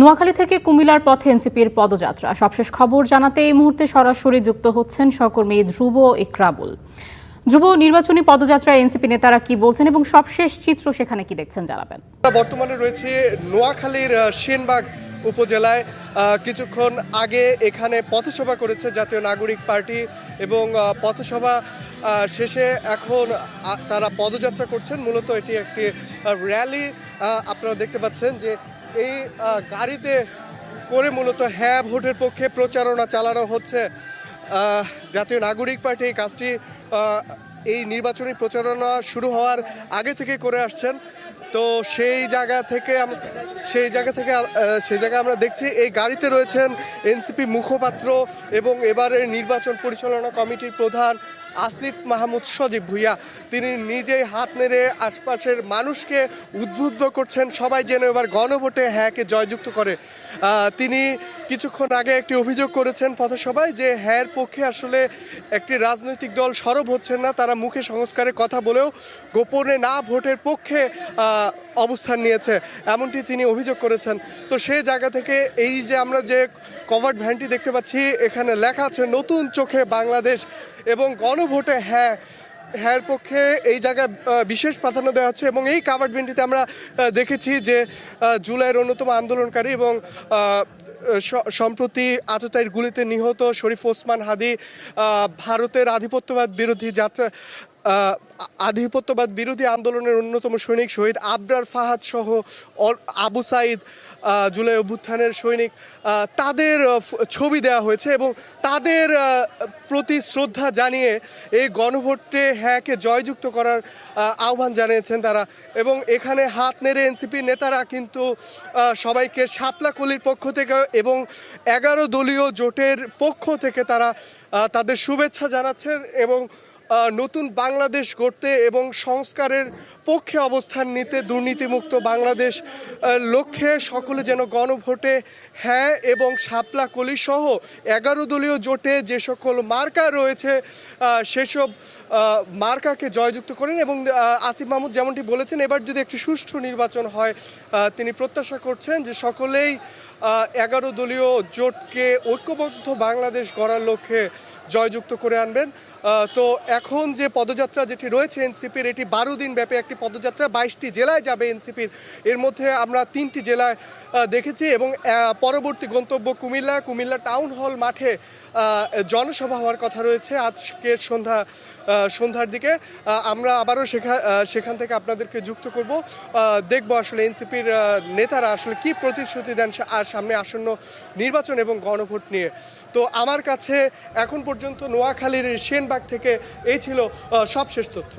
নোয়াখালী থেকে কুমিল্লার পথে এনসিপির পদযাত্রা। সবশেষ খবর জানাতে এই মুহূর্তে সরাসরি যুক্ত হচ্ছেন সহকর্মী ধ্রুব ইকরাবুল। ধ্রুব, নির্বাচনী পদযাত্রায় এনসিপি নেতারা কি বলছেন এবং সবশেষ চিত্র সেখানে কি দেখছেন জানাবেন। বর্তমানে রয়েছে নোয়াখালীর সেনবাগ উপজেলায়। কিছুক্ষণ আগে এখানে পথসভা করেছে জাতীয় নাগরিক পার্টি এবং পথসভা শেষে এখন তারা পদযাত্রা করছেন। মূলত এটি একটি র্যালি। আপনারা দেখতে পাচ্ছেন যে এই গাড়িতে করে মূলত হ্যাঁ ভোটের পক্ষে প্রচারণা চালানো হচ্ছে। জাতীয় নাগরিক পার্টি এই কাজটি এই নির্বাচনী প্রচারণা শুরু হওয়ার আগে থেকে করে আসছেন। তো সেই জায়গা থেকে আমরা দেখছি এই গাড়িতে রয়েছেন এনসিপি মুখপাত্র এবং এবারের নির্বাচন পরিচালনা কমিটির প্রধান আসিফ মাহমুদ সজীব ভুইয়া। তিনি নিজেই হাত নেড়ে আশপাশের মানুষকে উদ্বুদ্ধ করছেন সবাই যেন এবার গণভোটে হ্যাঁকে জয়যুক্ত করে। তিনি কিছুক্ষণ আগে একটি অভিযোগ করেছেন পথসভায় যে হ্যাঁর পক্ষে আসলে একটি রাজনৈতিক দল সরব হচ্ছেন না, তারা মুখে সংস্কারের কথা বলেও গোপনে না ভোটের পক্ষে অবস্থান নিয়েছে, এমনটি তিনি অভিযোগ করেছেন। তো সেই জায়গা থেকে এই যে আমরা যে কভার্ড ভ্যানটি দেখতে পাচ্ছি এখানে লেখা আছে নতুন চোখে বাংলাদেশ এবং গণভোটে হ্যাঁর পক্ষে এই জায়গায় বিশেষ প্রাধান্য দেওয়া হচ্ছে। এবং এই কাভার্ড ভ্যানটিতে আমরা দেখেছি যে জুলাইয়ের অন্যতম আন্দোলনকারী এবং সম্প্রতি আততায়ীর গুলিতে নিহত শরীফ ওসমান হাদি, ভারতের আধিপত্যবাদ বিরোধী আন্দোলনের অন্যতম সৈনিক শহীদ আবরার ফাহাদ সহ আবু সাইদ, জুলাই অভ্যুত্থানের সৈনিক, তাদের ছবি দেওয়া হয়েছে এবং তাদের প্রতি শ্রদ্ধা জানিয়ে এই গণভোটে হ্যাঁকে জয়যুক্ত করার আহ্বান জানিয়েছেন তারা। এবং এখানে হাত নেড়ে এনসিপির নেতারা কিন্তু সবাইকে শাপলাকলির পক্ষ থেকে এবং 11 দলীয় জোটের পক্ষ থেকে তারা তাদের শুভেচ্ছা জানাচ্ছেন এবং নতুন বাংলাদেশ গড়তে এবং সংস্কারের পক্ষে অবস্থান নিতে, দুর্নীতিমুক্ত বাংলাদেশ লক্ষ্যে সকলে যেন গণভোটে হ্যাঁ এবং শাপলাকলি সহ 11 দলীয় জোটে যে সকল মার্কা রয়েছে সেসব মার্কাকে জয়যুক্ত করেন। এবং আসিফ মাহমুদ যেমনটি বলেছেন এবার যদি একটি সুষ্ঠু নির্বাচন হয় তিনি প্রত্যাশা করছেন যে সকলেই 11 দলীয় জোটকে ঐক্যবদ্ধ বাংলাদেশ গড়ার লক্ষ্যে জয়যুক্ত করে আনবেন। তো এখন যে পদযাত্রা যেটি রয়েছে এনসিপির, এটি 12 দিন ব্যাপী একটি পদযাত্রা, 22টি জেলায় যাবে এনসিপির। এর মধ্যে আমরা 3টি জেলায় দেখেছি এবং পরবর্তী গন্তব্য কুমিল্লা টাউন হল মাঠে জনসভা হওয়ার কথা রয়েছে আজকের সন্ধ্যার দিকে। আমরা আবারও সেখান থেকে আপনাদেরকে যুক্ত করব, দেখব আসলে এনসিপির নেতারা আসলে কি প্রতিশ্রুতি দেন সামনে আসন্ন নির্বাচন এবং গণভোট নিয়ে। তো আমার কাছে এখন পর্যন্ত নোয়াখালীর সেনবাগ থেকে এই ছিল সবশেষ তথ্য।